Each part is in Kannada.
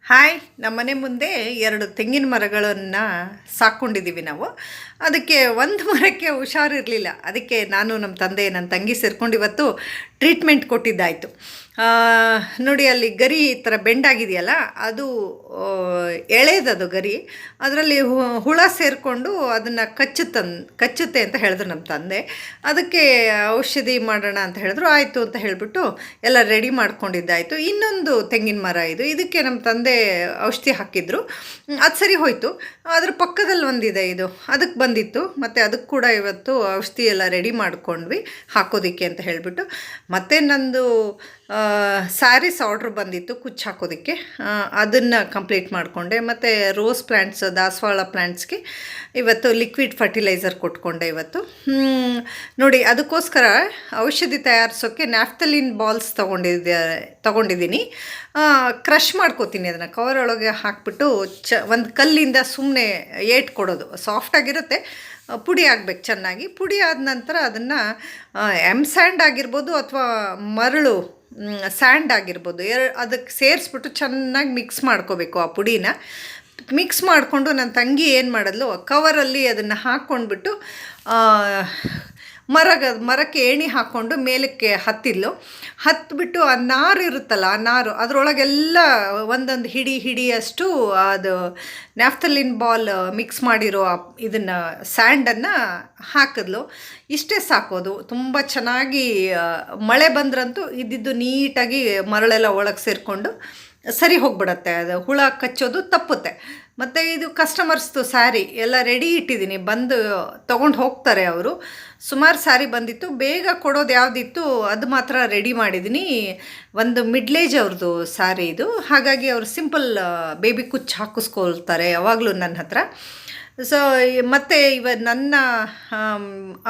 ಹಾಯ್, ನಮ್ಮನೆ ಮುಂದೆ 2 ತೆಂಗಿನ ಮರಗಳನ್ನು ಸಾಕ್ಕೊಂಡಿದ್ದೀವಿ ನಾವು. ಅದಕ್ಕೆ ಒಂದು ಮರಕ್ಕೆ ಹುಷಾರಿರಲಿಲ್ಲ. ಅದಕ್ಕೆ ನಾನು, ನಮ್ಮ ತಂದೆ, ನನ್ನ ತಂಗಿ ಸೇರ್ಕೊಂಡು ಇವತ್ತು ಟ್ರೀಟ್ಮೆಂಟ್ ಕೊಟ್ಟಿದ್ದಾಯಿತು. ನೋಡಿ, ಅಲ್ಲಿ ಗರಿ ಈ ಥರ ಬೆಂಡಾಗಿದೆಯಲ್ಲ, ಅದು ಎಳೆದದು ಗರಿ. ಅದರಲ್ಲಿ ಹುಳ ಸೇರಿಕೊಂಡು ಅದನ್ನು ಕಚ್ಚುತ್ತೆ ಅಂತ ಹೇಳಿದ್ರು ನಮ್ಮ ತಂದೆ. ಅದಕ್ಕೆ ಔಷಧಿ ಮಾಡೋಣ ಅಂತ ಹೇಳಿದ್ರು. ಆಯಿತು ಅಂತ ಹೇಳಿಬಿಟ್ಟು ಎಲ್ಲ ರೆಡಿ ಮಾಡ್ಕೊಂಡಿದ್ದಾಯಿತು. ಇನ್ನೊಂದು ತೆಂಗಿನ ಮರ ಇದಕ್ಕೆ ನಮ್ಮ ತಂದೆ ಔಷಧಿ ಹಾಕಿದ್ರು. ಅದು ಸರಿ ಹೋಯಿತು. ಅದ್ರ ಪಕ್ಕದಲ್ಲಿ ಒಂದಿದೆ, ಅದಕ್ಕೆ ಬಂದಿತ್ತು. ಮತ್ತು ಅದಕ್ಕೆ ಕೂಡ ಇವತ್ತು ಔಷಧಿ ಎಲ್ಲ ರೆಡಿ ಮಾಡ್ಕೊಂಡ್ವಿ ಹಾಕೋದಕ್ಕೆ ಅಂತ ಹೇಳಿಬಿಟ್ಟು. ಮತ್ತು ನಂದು ಸ್ಯಾರೀಸ್ ಆರ್ಡ್ರ್ ಬಂದಿತ್ತು ಕುಚ್ಚು ಹಾಕೋದಕ್ಕೆ. ಅದನ್ನು ಕಂಪ್ಲೀಟ್ ಮಾಡಿಕೊಂಡೆ. ಮತ್ತು ರೋಸ್ ಪ್ಲ್ಯಾಂಟ್ಸ್, ದಾಸವಾಳ ಪ್ಲ್ಯಾಂಟ್ಸ್ಗೆ ಇವತ್ತು ಲಿಕ್ವಿಡ್ ಫರ್ಟಿಲೈಸರ್ ಕೊಟ್ಕೊಂಡೆ ಇವತ್ತು. ನೋಡಿ, ಅದಕ್ಕೋಸ್ಕರ ಔಷಧಿ ತಯಾರಿಸೋಕ್ಕೆ ನ್ಯಾಫ್ತಲಿನ್ ಬಾಲ್ಸ್ ತೊಗೊಂಡಿದ್ದೀನಿ. ಕ್ರಷ್ ಮಾಡ್ಕೋತೀನಿ. ಅದನ್ನು ಕವರ್ ಒಳಗೆ ಹಾಕಿಬಿಟ್ಟು ಒಂದು ಕಲ್ಲಿಂದ ಸುಮ್ಮನೆ ಏಟ್ ಕೊಡೋದು. ಸಾಫ್ಟಾಗಿರುತ್ತೆ, ಪುಡಿ ಆಗಬೇಕು ಚೆನ್ನಾಗಿ. ಪುಡಿ ಆದ ನಂತರ ಅದನ್ನು ಸ್ಯಾಂಡ್ ಆಗಿರ್ಬೋದು ಅಥವಾ ಮರಳು ಸ್ಯಾಂಡ್ ಆಗಿರ್ಬೋದು, ಅದಕ್ಕೆ ಸೇರಿಸ್ಬಿಟ್ಟು ಚೆನ್ನಾಗಿ ಮಿಕ್ಸ್ ಮಾಡ್ಕೋಬೇಕು ಆ ಪುಡಿನ. ಮಿಕ್ಸ್ ಮಾಡಿಕೊಂಡು ನನ್ನ ತಂಗಿ ಏನು ಮಾಡಿದ್ಲು, ಕವರಲ್ಲಿ ಅದನ್ನು ಹಾಕ್ಕೊಂಡ್ಬಿಟ್ಟು ಮರಕ್ಕೆ ಏಣಿ ಹಾಕ್ಕೊಂಡು ಮೇಲಕ್ಕೆ ಹತ್ತಿಬಿಟ್ಟು ಆ ನಾರು ಇರುತ್ತಲ್ಲ, ಆ ನಾರು ಅದರೊಳಗೆಲ್ಲ ಒಂದೊಂದು ಹಿಡಿಯಷ್ಟು ಅದು ನ್ಯಾಫ್ತಲಿನ್ ಬಾಲ್ ಮಿಕ್ಸ್ ಮಾಡಿರೋ ಇದನ್ನು ಸ್ಯಾಂಡನ್ನು ಹಾಕಿದ್ಲು. ಇಷ್ಟೇ ಸಾಕೋದು. ತುಂಬ ಚೆನ್ನಾಗಿ ಮಳೆ ಬಂದ್ರಂತೂ ಇದ್ದಿದ್ದು ನೀಟಾಗಿ ಮರಳೆಲ್ಲ ಒಳಗೆ ಸೇರಿಕೊಂಡು ಸರಿ ಹೋಗ್ಬಿಡತ್ತೆ. ಅದು ಹುಳ ಕಚ್ಚೋದು ತಪ್ಪುತ್ತೆ. ಮತ್ತು ಇದು ಕಸ್ಟಮರ್ಸ್ದು ಸ್ಯಾರಿ ಎಲ್ಲ ರೆಡಿ ಇಟ್ಟಿದ್ದೀನಿ, ಬಂದು ತೊಗೊಂಡು ಹೋಗ್ತಾರೆ ಅವರು. ಸುಮಾರು ಸ್ಯಾರಿ ಬಂದಿತ್ತು. ಬೇಗ ಕೊಡೋದು ಯಾವುದಿತ್ತು ಅದು ಮಾತ್ರ ರೆಡಿ ಮಾಡಿದ್ದೀನಿ. ಒಂದು ಮಿಡ್ಲೇಜ್ ಅವ್ರದ್ದು ಸ್ಯಾರಿ ಇದು. ಹಾಗಾಗಿ ಅವರು ಸಿಂಪಲ್ ಬೇಬಿ ಕುಚ್ಚು ಹಾಕಿಸ್ಕೊಳ್ತಾರೆ ಯಾವಾಗಲೂ ನನ್ನ ಹತ್ರ. ಸೊ ಮತ್ತು ನನ್ನ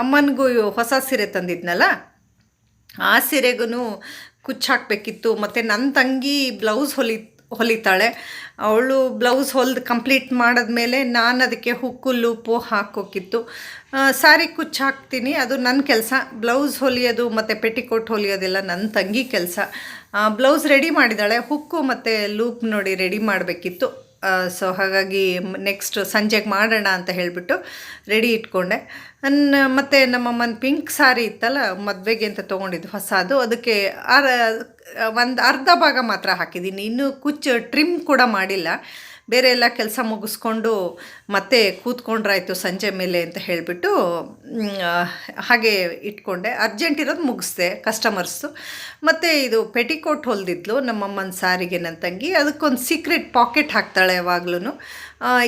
ಅಮ್ಮನಿಗೂ ಹೊಸ ಸೀರೆ ತಂದಿದ್ನಲ್ಲ, ಆ ಸೀರೆಗೂ ಕುಚ್ಚು ಹಾಕಬೇಕಿತ್ತು. ಮತ್ತು ನನ್ನ ತಂಗಿ ಬ್ಲೌಸ್ ಹೊಲಿತಾಳೆ. ಅವಳು ಬ್ಲೌಸ್ ಹೊಲ್ದು ಕಂಪ್ಲೀಟ್ ಮಾಡಿದ್ಮೇಲೆ ನಾನು ಅದಕ್ಕೆ ಹುಕ್ಕು ಲೂಪು ಹಾಕೋಕ್ಕಿತ್ತು. ಸ್ಯಾರಿ ಕುಚ್ಚು ಹಾಕ್ತೀನಿ, ಅದು ನನ್ನ ಕೆಲಸ. ಬ್ಲೌಸ್ ಹೊಲಿಯೋದು ಮತ್ತು ಪೆಟಿಕೋಟ್ ಹೊಲಿಯೋದೆಲ್ಲ ನನ್ನ ತಂಗಿ ಕೆಲಸ. ಬ್ಲೌಸ್ ರೆಡಿ ಮಾಡಿದ್ದಾಳೆ, ಹುಕ್ಕು ಮತ್ತು ಲೂಪ್ ನೋಡಿ ರೆಡಿ ಮಾಡಬೇಕಿತ್ತು. ಸೊ ಹಾಗಾಗಿ ನೆಕ್ಸ್ಟ್ ಸಂಜೆಗೆ ಮಾಡೋಣ ಅಂತ ಹೇಳಿಬಿಟ್ಟು ರೆಡಿ ಇಟ್ಕೊಂಡೆ. ಮತ್ತು ನಮ್ಮಮ್ಮನ ಪಿಂಕ್ ಸಾರಿ ಇತ್ತಲ್ಲ, ಮದುವೆಗೆ ಅಂತ ತೊಗೊಂಡಿದ್ದು ಹೊಸದು, ಅದಕ್ಕೆ ಒಂದು ಅರ್ಧ ಭಾಗ ಮಾತ್ರ ಹಾಕಿದ್ದೀನಿ. ಇನ್ನೂ ಕುಚ್ಚು ಟ್ರಿಮ್ ಕೂಡ ಮಾಡಿಲ್ಲ. ಬೇರೆ ಎಲ್ಲ ಕೆಲಸ ಮುಗಿಸ್ಕೊಂಡು ಮತ್ತೆ ಕೂತ್ಕೊಂಡ್ರಾಯ್ತು ಸಂಜೆ ಮೇಲೆ ಅಂತ ಹೇಳಿಬಿಟ್ಟು ಹಾಗೆ ಇಟ್ಕೊಂಡೆ. ಅರ್ಜೆಂಟ್ ಇರೋದು ಮುಗಿಸ್ದೆ ಕಸ್ಟಮರ್ಸು. ಮತ್ತು ಇದು ಪೆಟಿಕೋಟ್ ಹೊಲ್ದಿದ್ಲು ನಮ್ಮಮ್ಮನ ಸಾರಿಗೆ ನನ್ನ ತಂಗಿ. ಅದಕ್ಕೊಂದು ಸೀಕ್ರೆಟ್ ಪಾಕೆಟ್ ಹಾಕ್ತಾಳೆ ಯಾವಾಗ್ಲೂ.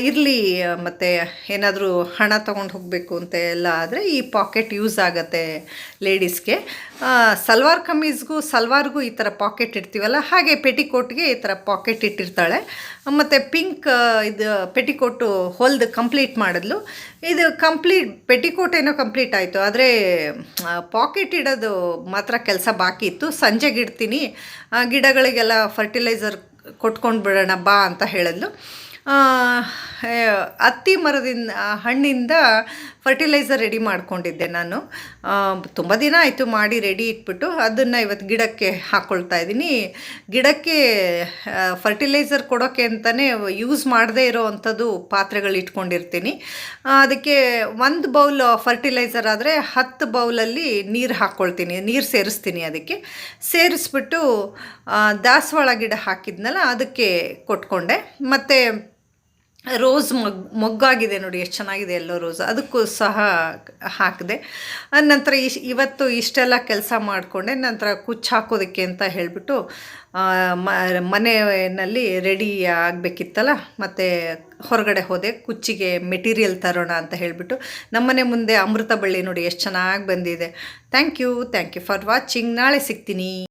ಇರಲಿ, ಮತ್ತು ಏನಾದರೂ ಹಣ ತೊಗೊಂಡು ಹೋಗಬೇಕು ಅಂತ ಎಲ್ಲ ಆದರೆ ಈ ಪಾಕೆಟ್ ಯೂಸ್ ಆಗುತ್ತೆ ಲೇಡೀಸ್ಗೆ. ಸಲ್ವಾರ್ ಕಮೀಸ್ಗೂ ಸಲ್ವಾರ್ಗೂ ಈ ಥರ ಪಾಕೆಟ್ ಇಡ್ತೀವಲ್ಲ, ಹಾಗೆ ಪೆಟಿಕೋಟ್ಗೆ ಈ ಥರ ಪಾಕೆಟ್ ಇಟ್ಟಿರ್ತಾಳೆ. ಮತ್ತು ಪಿಂಕ್ ಇದು ಪೆಟಿಕೋಟು ಹೊಲ್ದು ಕಂಪ್ಲೀಟ್ ಮಾಡಿದ್ಲು. ಇದು ಪೆಟಿಕೋಟ್ ಏನೋ ಕಂಪ್ಲೀಟ್ ಆಯಿತು, ಆದರೆ ಪಾಕೆಟ್ ಇಡೋದು ಮಾತ್ರ ಕೆಲಸ ಬಾಕಿ ಇತ್ತು. ಸಂಜೆಗೆ ಇಡ್ತೀನಿ, ಗಿಡಗಳಿಗೆಲ್ಲ ಫರ್ಟಿಲೈಸರ್ ಕೊಟ್ಕೊಂಡು ಬಿಡೋಣ ಬಾ ಅಂತ ಹೇಳಿದ್ಲು. ಅತ್ತಿ ಮರದಿಂದ ಹಣ್ಣಿಂದ ಫರ್ಟಿಲೈಸರ್ ರೆಡಿ ಮಾಡ್ಕೊಂಡಿದ್ದೆ ನಾನು. ತುಂಬ ದಿನ ಆಯಿತು ಮಾಡಿ ರೆಡಿ ಇಟ್ಬಿಟ್ಟು ಅದನ್ನು ಇವತ್ತು ಗಿಡಕ್ಕೆ ಹಾಕ್ಕೊಳ್ತಾ ಇದ್ದೀನಿ. ಗಿಡಕ್ಕೆ ಫರ್ಟಿಲೈಸರ್ ಕೊಡೋಕ್ಕೆ ಅಂತಲೇ ಯೂಸ್ ಮಾಡದೇ ಇರೋ ಅಂಥದ್ದು ಪಾತ್ರೆಗಳು ಇಟ್ಕೊಂಡಿರ್ತೀನಿ. ಅದಕ್ಕೆ 1 ಬೌಲ್ ಫರ್ಟಿಲೈಸರ್ ಆದರೆ 10 ಬೌಲಲ್ಲಿ ನೀರು ಹಾಕ್ಕೊಳ್ತೀನಿ, ನೀರು ಸೇರಿಸ್ತೀನಿ. ಅದಕ್ಕೆ ಸೇರಿಸ್ಬಿಟ್ಟು ದಾಸವಾಳ ಗಿಡ ಹಾಕಿದ್ನಲ್ಲ ಅದಕ್ಕೆ ಕೊಟ್ಕೊಂಡೆ. ಮತ್ತು ರೋಸ್ ಮೊಗ್ಗಾಗಿದೆ ನೋಡಿ, ಎಷ್ಟು ಚೆನ್ನಾಗಿದೆ ಎಲ್ಲೋ ರೋಸ್, ಅದಕ್ಕೂ ಸಹ ಹಾಕಿದೆ. ನಂತರ ಇವತ್ತು ಇಷ್ಟೆಲ್ಲ ಕೆಲಸ ಮಾಡಿಕೊಂಡೆ. ನಂತರ ಕುಚ್ಚು ಹಾಕೋದಕ್ಕೆ ಅಂತ ಹೇಳಿಬಿಟ್ಟು ಮನೆಯಲ್ಲಿ ರೆಡಿ ಆಗಬೇಕಿತ್ತಲ್ಲ, ಮತ್ತು ಹೊರಗಡೆ ಹೋದೆ ಕುಚ್ಚಿಗೆ ಮೆಟೀರಿಯಲ್ ತರೋಣ ಅಂತ ಹೇಳಿಬಿಟ್ಟು. ನಮ್ಮನೆ ಮುಂದೆ ಅಮೃತ ಬಳ್ಳಿ ನೋಡಿ ಎಷ್ಟು ಚೆನ್ನಾಗಿ ಬಂದಿದೆ. Thank you for watching. ನಾಳೆ ಸಿಗ್ತೀನಿ.